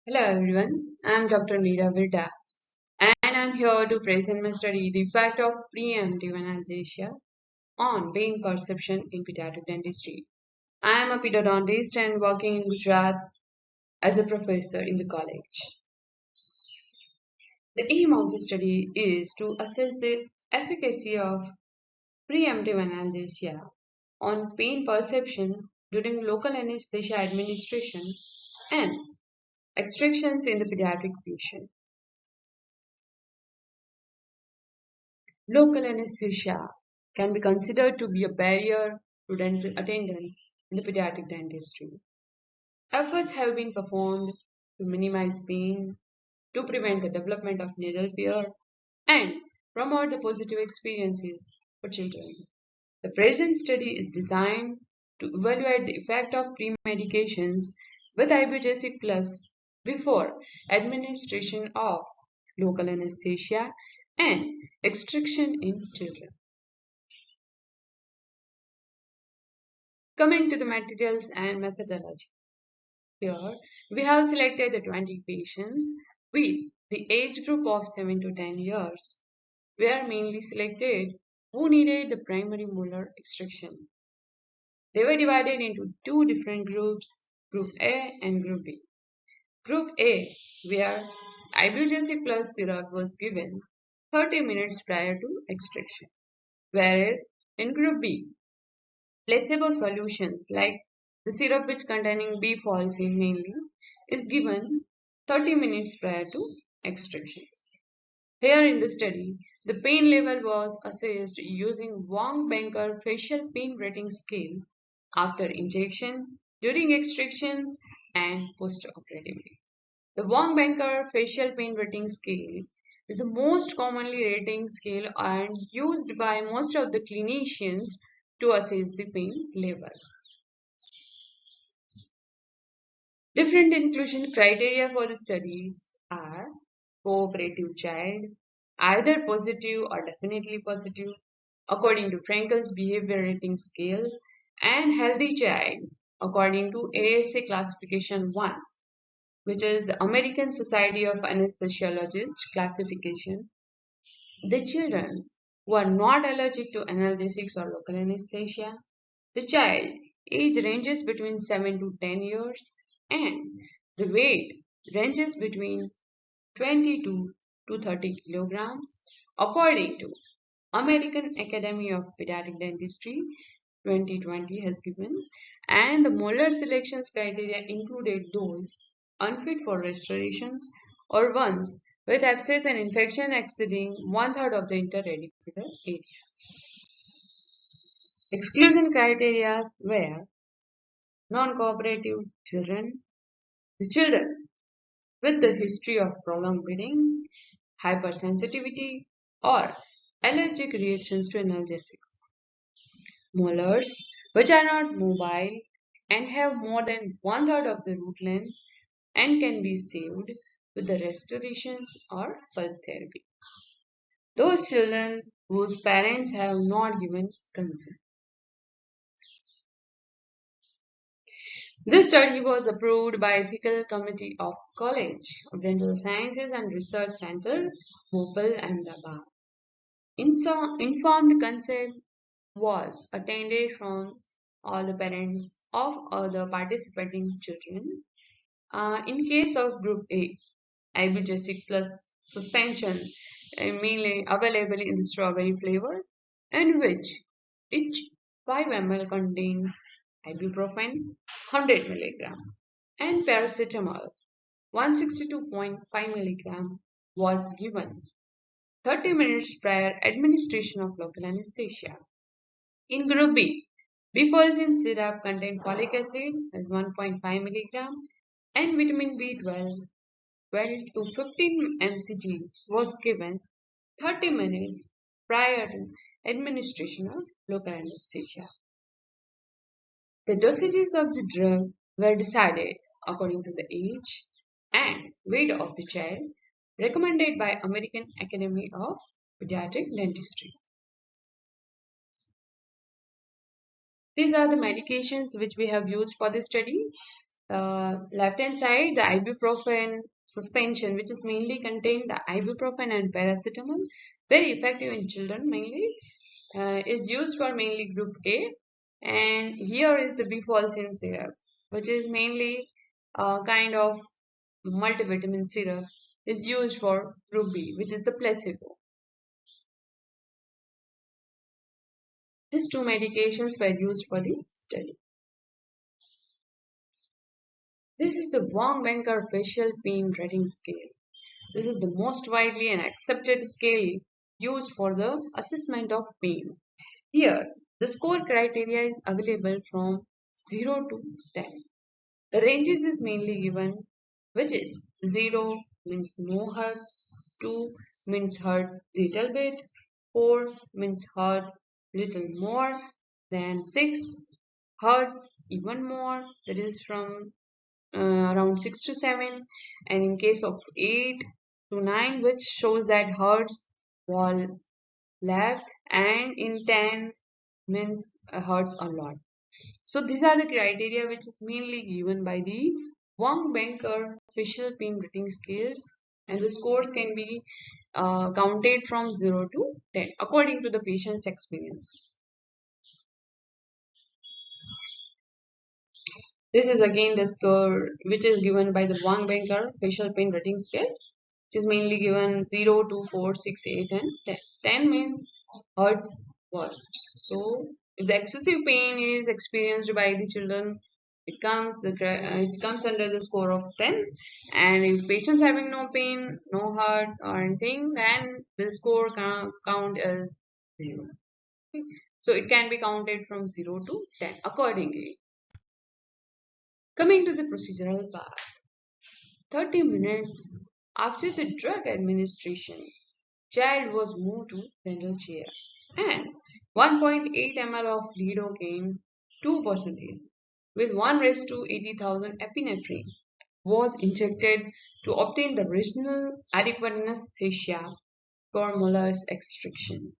Hello everyone, I am Dr. MIRA VIRDA and I am here to present my study The Effect of Preemptive Anesthesia on Pain Perception in Pediatric Dentistry. I am a pedodontist and working in Gujarat as a professor in the college. The aim of the study is to assess the efficacy of preemptive anesthesia on pain perception during local anesthesia administration and extractions in the pediatric patient. Local anesthesia can be considered to be a barrier to dental attendance in the pediatric dentistry. Efforts have been performed to minimize pain, to prevent the development of nasal fear, and promote the positive experiences for children. The present study is designed to evaluate the effect of pre-medications with ibugesic plus before administration of local anesthesia and extraction in children. Coming to the materials and methodology. Here, we have selected the 20 patients with the age group of 7 to 10 years. We are mainly selected who needed the primary molar extraction. They were divided into two different groups, Group A and Group B. Group A, where ibugesic plus syrup was given 30 minutes prior to extraction, whereas in Group B, placebo solutions like the syrup which containing B falsine mainly is given 30 minutes prior to extractions. Here in the study, the pain level was assessed using Wong-Banker facial pain rating scale after injection, during extractions, and postoperatively. The Wong-Banker facial pain rating scale is the most commonly rating scale and used by most of the clinicians to assess the pain level. Different inclusion criteria for the studies are cooperative child, either positive or definitely positive, according to Frankel's behavior rating scale, and healthy child, according to ASA classification 1, which is the American Society of Anesthesiologists classification. The children who are not allergic to analgesics or local anesthesia, the child age ranges between 7 to 10 years, and the weight ranges between 22 to 30 kilograms, according to American Academy of Pediatric Dentistry 2020 has given, and the molar selections criteria included those unfit for restorations or ones with abscess and infection exceeding one-third of the interradicular area. Exclusion criteria were non-cooperative children, the children with the history of prolonged bleeding, hypersensitivity, or allergic reactions to analgesics. Molars, which are not mobile and have more than one-third of the root length and can be saved with the restorations or pulp therapy. Those children whose parents have not given consent. This study was approved by Ethical Committee of College of Dental Sciences and Research Center, Bhopal, Ahmedabad. Informed consent was attended from all the parents of all the participating children. In case of Group A, ibugesic plus suspension mainly available in the strawberry flavor, in which each 5 ml contains ibuprofen 100 mg and paracetamol 162.5 mg was given 30 minutes prior administration of local anesthesia. In Group B, bifolzin syrup contained folic acid as 1.5 mg and vitamin B12 12 to 15 mcg was given 30 minutes prior to administration of local anesthesia. The dosages of the drug were decided according to the age and weight of the child recommended by American Academy of Pediatric Dentistry. These are the medications which we have used for this study. Left hand side, the ibuprofen suspension, which is mainly contain the ibuprofen and paracetamol, very effective in children mainly, is used for mainly group A. And here is the bifalcin syrup, which is mainly a kind of multivitamin syrup, is used for group B, which is the placebo. These two medications were used for the study. This is the Wong-Baker facial pain rating scale. This is the most widely and accepted scale used for the assessment of pain. Here, the score criteria is available from 0 to 10. The ranges is mainly given, which is 0 means no hurts, 2 means hurt little bit, 4 means hurt little more, then 6 hurts even more, that is from around 6 to 7, and in case of 8 to 9, which shows that hurts wall left, and in 10 means hurts a lot. So these are the criteria which is mainly given by the Wong-Baker facial pain rating scales, and the scores can be counted from 0 to 10 according to the patient's experiences. This is again the score which is given by the Wong-Baker facial pain rating scale, which is mainly given 0, 2, 4, 6, 8, and 10. 10 means hurts worst. So if the excessive pain is experienced by the children, it comes under the score of 10. And if patients having no pain, no hurt or anything, then the score count as 0. Okay. So it can be counted from 0 to 10 accordingly. Coming to the procedural part, 30 minutes after the drug administration, child was moved to dental chair and 1.8 ml of lidocaine 2% with 1 raised to 80,000 epinephrine was injected to obtain the regional adequate anesthesia for molars extraction.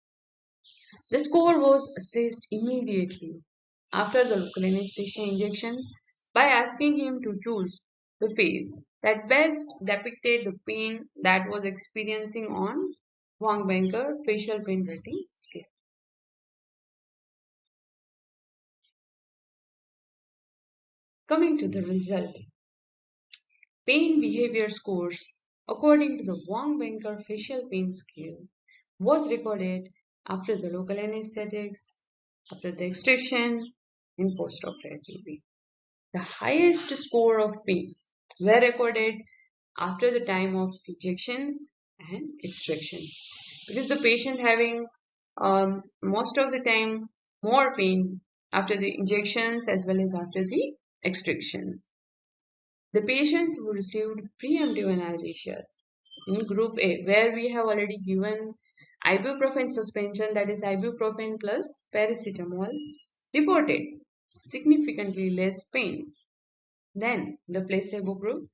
The score was assessed immediately after the local anesthesia injection by asking him to choose the phase that best depicted the pain that was experiencing on Wong-Baker facial pain rating scale. Coming to the result, pain behavior scores according to the Wong-Baker facial pain scale was recorded after the local anesthetics, after the extraction, in post-operatively. The highest score of pain were recorded after the time of injections and extraction, because the patient having most of the time more pain after the injections as well as after the extractions. The patients who received preemptive analgesia in group A, where we have already given ibuprofen suspension, that is ibuprofen plus paracetamol, reported significantly less pain than the placebo group.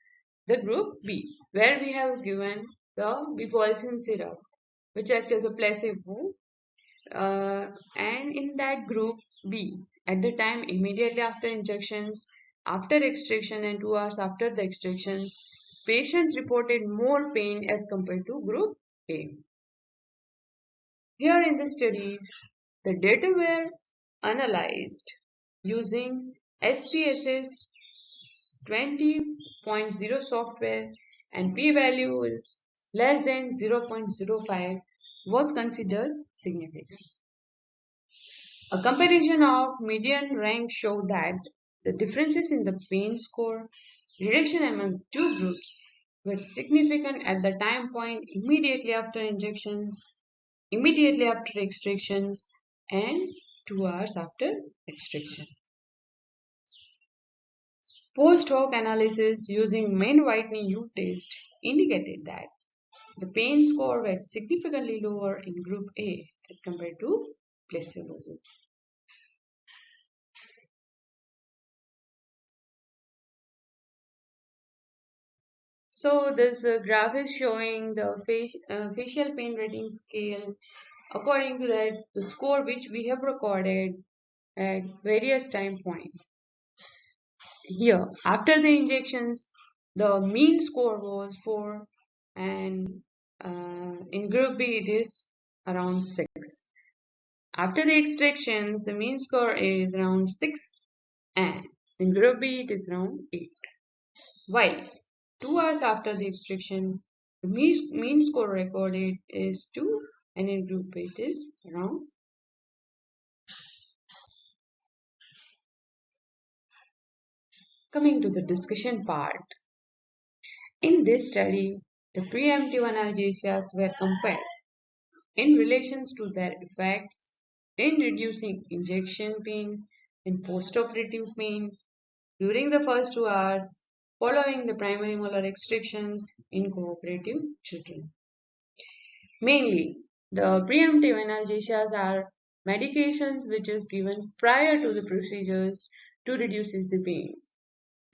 The group B, where we have given the bifalcin syrup, which acts as a placebo, and in that group B, at the time immediately after injections, after extraction, and 2 hours after the extraction, patients reported more pain as compared to group A. Here in the studies, the data were analyzed using SPSS 20.0 software, and p-value is less than 0.05 was considered significant. A comparison of median rank showed that the differences in the pain score reduction among two groups were significant at the time point immediately after injections, immediately after extractions, and 2 hours after extraction. Post hoc analysis using mean whitening U test indicated that the pain score was significantly lower in group A as compared to placebo group. So this graph is showing the facial pain rating scale. According to that, the score which we have recorded at various time points. Here, after the injections, the mean score was 4, and in group B it is around 6. After the extractions, the mean score is around 6, and in group B it is around 8. While 2 hours after the extraction, the mean score recorded is 2, and in group B it is around. Coming to the discussion part. In this study, the preemptive analgesias were compared in relation to their effects in reducing injection pain, in postoperative pain, during the first 2 hours following the primary molar extractions in cooperative children. Mainly, the preemptive analgesias are medications which is given prior to the procedures to reduce the pain.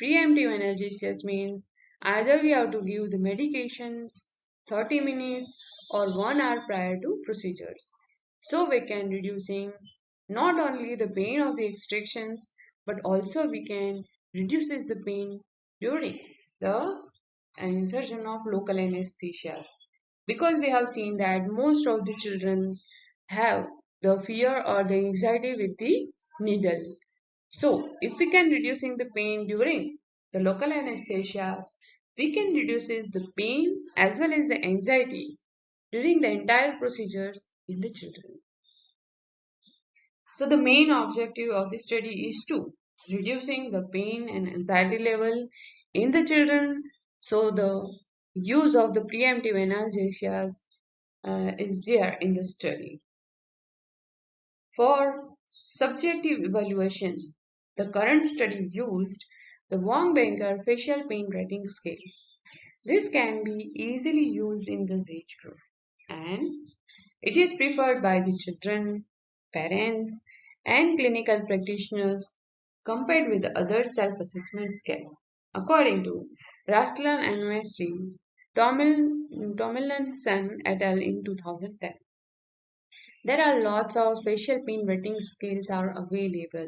Preemptive analgesias means either we have to give the medications 30 minutes or 1 hour prior to procedures. So we can reducing not only the pain of the extractions but also we can reduces the pain during the insertion of local anesthesias. Because we have seen that most of the children have the fear or the anxiety with the needle. So, if we can reducing the pain during the local anesthesias, we can reduces the pain as well as the anxiety during the entire procedures in the children. So, the main objective of the study is to reducing the pain and anxiety level in the children. So, the use of the preemptive analgesias is there in the study. For subjective evaluation, the current study used the Wong-Baker facial pain rating scale. This can be easily used in this age group and it is preferred by the children, parents, and clinical practitioners compared with the other self-assessment scale. According to Raslan and Mesri, Tomlinson et al. In 2010. There are lots of facial pain rating scales are available,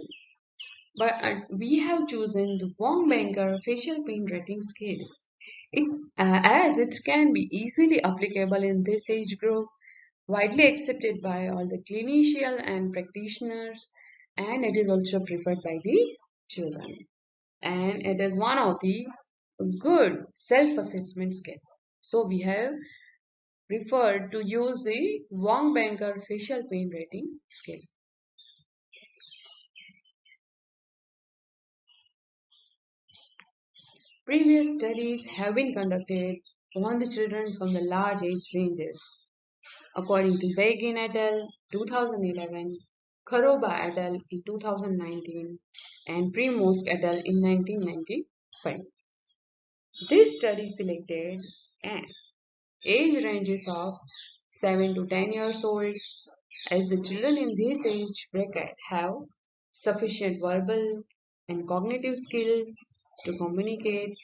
but we have chosen the Wong-Baker facial pain rating scale. As it can be easily applicable in this age group, widely accepted by all the clinicians and practitioners, and it is also preferred by the children. And it is one of the good self-assessment scale. So we have preferred to use the Wong-Baker facial pain rating scale. Previous studies have been conducted on the children from the large age ranges. According to Begin et al. 2011, Kharoba et al. In 2019, and Premost et al. In 1995. This study selected an age ranges of 7 to 10 years old as the children in this age bracket have sufficient verbal and cognitive skills to communicate,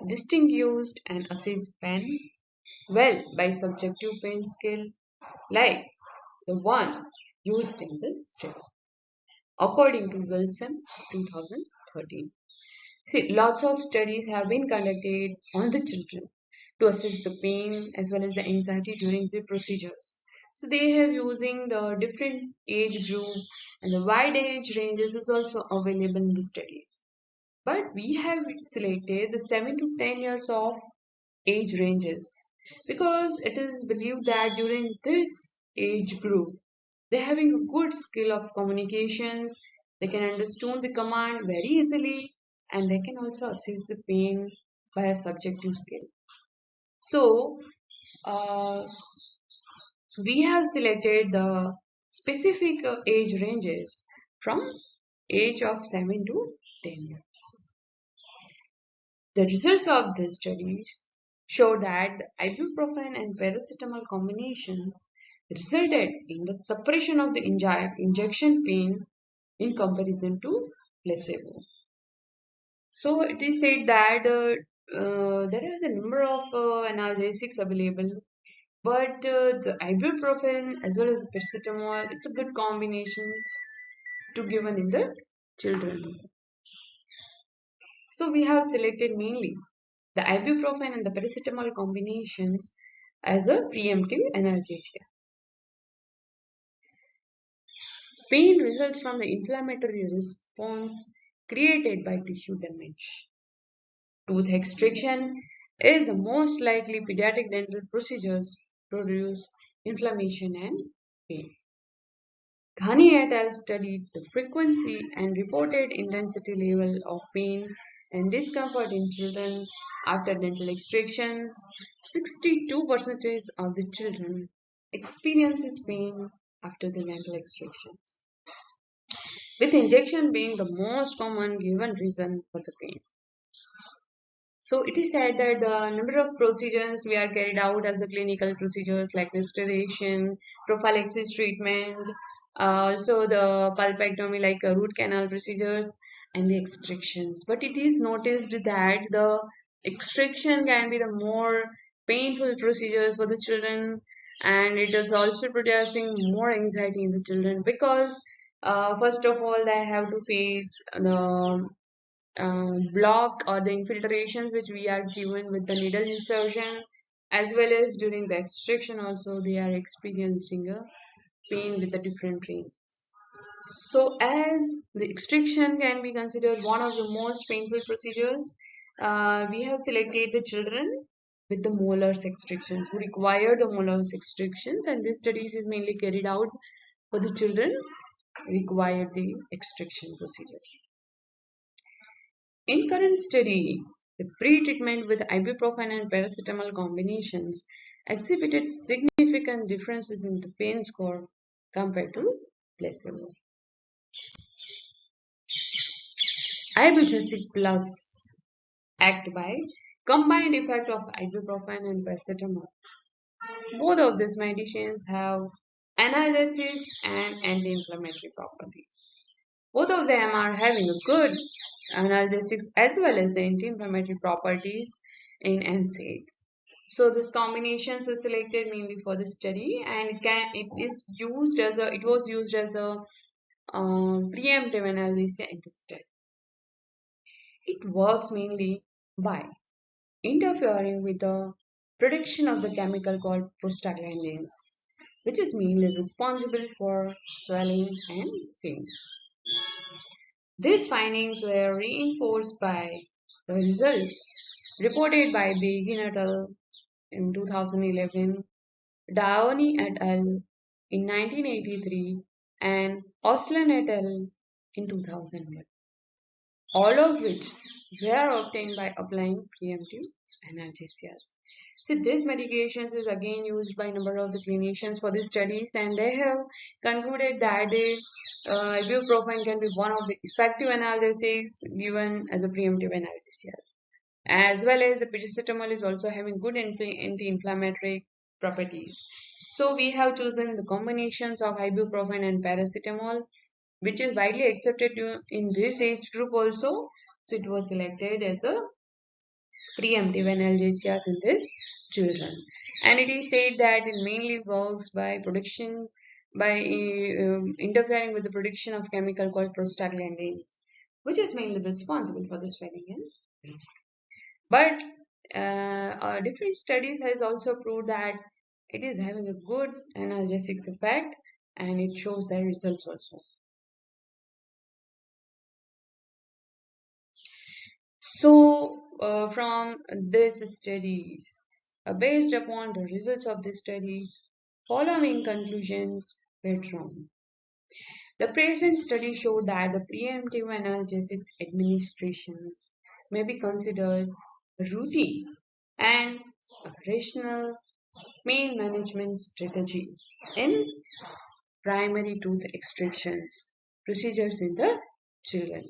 distinguish and assess pain well by subjective pain skill like the one used in the study. According to Wilson 2013. See, lots of studies have been conducted on the children to assess the pain as well as the anxiety during the procedures. So they have using the different age group and the wide age ranges is also available in the studies. But we have selected the 7 to 10 years of age ranges because it is believed that during this age group they're having a good skill of communications, they can understand the command very easily and they can also assess the pain by a subjective skill. So uh, we have selected the specific age ranges from age of 7 to 10 years. The results of these studies show that the ibuprofen and paracetamol combinations resulted in the suppression of the injection pain in comparison to placebo. So it is said that there is a number of analgesics available, but the ibuprofen as well as the paracetamol, it's a good combinations to given in the children. So we have selected mainly the ibuprofen and the paracetamol combinations as a preemptive analgesia. Pain results from the inflammatory response created by tissue damage. Tooth extraction is the most likely pediatric dental procedures produce inflammation and pain. Ghani et al. Studied the frequency and reported intensity level of pain and discomfort in children after dental extractions. 62% of the children experiences pain after the dental extractions, with injection being the most common given reason for the pain. So it is said that the number of procedures we are carried out as a clinical procedures like restoration, prophylaxis treatment, also the pulpectomy like root canal procedures and the extractions. But it is noticed that the extraction can be the more painful procedures for the children, and it is also producing more anxiety in the children because first of all they have to face the block or the infiltrations which we are given with the needle insertion, as well as during the extraction also they are experiencing a pain with the different ranges. So as the extraction can be considered one of the most painful procedures, we have selected the children with the molars extractions who require the molars extractions, and this studies is mainly carried out for the children require the extraction procedures. In current study, the pre-treatment with ibuprofen and paracetamol combinations exhibited significant differences in the pain score compared to placebo. Ibugesic plus act by combined effect of ibuprofen and paracetamol. Both of these medicines have analgesic and anti-inflammatory properties. Both of them are having a good analgesics as well as the anti-inflammatory properties in NSAIDs. So this combinations is selected mainly for the study, and it was used as a preemptive analgesia in the study. It works mainly by interfering with the production of the chemical called prostaglandins, which is mainly responsible for swelling and pain. These findings were reinforced by the results reported by Begin et al. In 2011, Daoni et al. In 1983, and Oslan et al. In 2001, all of which were obtained by applying preemptive analgesias. So this medications is again used by a number of the clinicians for the studies, and they have concluded that the ibuprofen can be one of the effective analgesics given as a preemptive analgesia, as well as the paracetamol is also having good anti-inflammatory properties. So we have chosen the combinations of ibuprofen and paracetamol, which is widely accepted in this age group also. So it was selected as a preemptive analgesias in this children, and it is said that it mainly works by production by interfering with the production of chemical called prostaglandins, which is mainly responsible for the swelling and pain. But different studies has also proved that it is having a good analgesics effect, and it shows their results also. So, from these studies, based upon the results of the studies, following conclusions were drawn. The present study showed that the preemptive analgesics administrations may be considered routine and a rational pain management strategy in primary tooth extractions procedures in the children.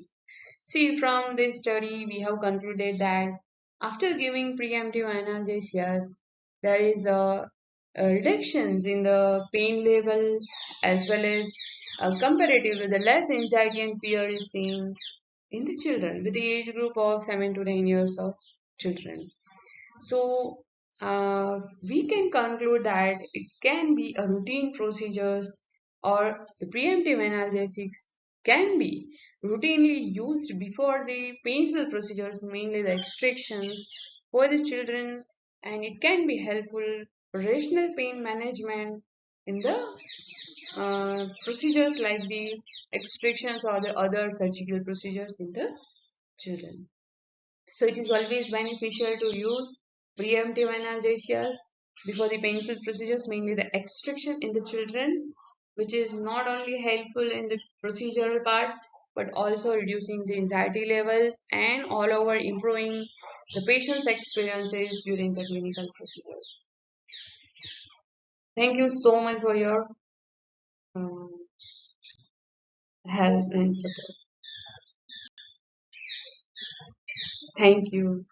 See, from this study, we have concluded that after giving preemptive analgesias, there is a reductions in the pain level, as well as comparatively the less anxiety and fear is seen in the children with the age group of 7 to 10 years of children. So we can conclude that it can be a routine procedures or the preemptive analgesics can be routinely used before the painful procedures, mainly the extractions for the children, and it can be helpful for rational pain management in the procedures like the extractions or the other surgical procedures in the children. So it is always beneficial to use preemptive analgesias before the painful procedures, mainly the extraction in the children, which is not only helpful in the procedural part but also reducing the anxiety levels and all over improving the patient's experiences during the clinical procedures. Thank you so much for your um, help and support. Thank you.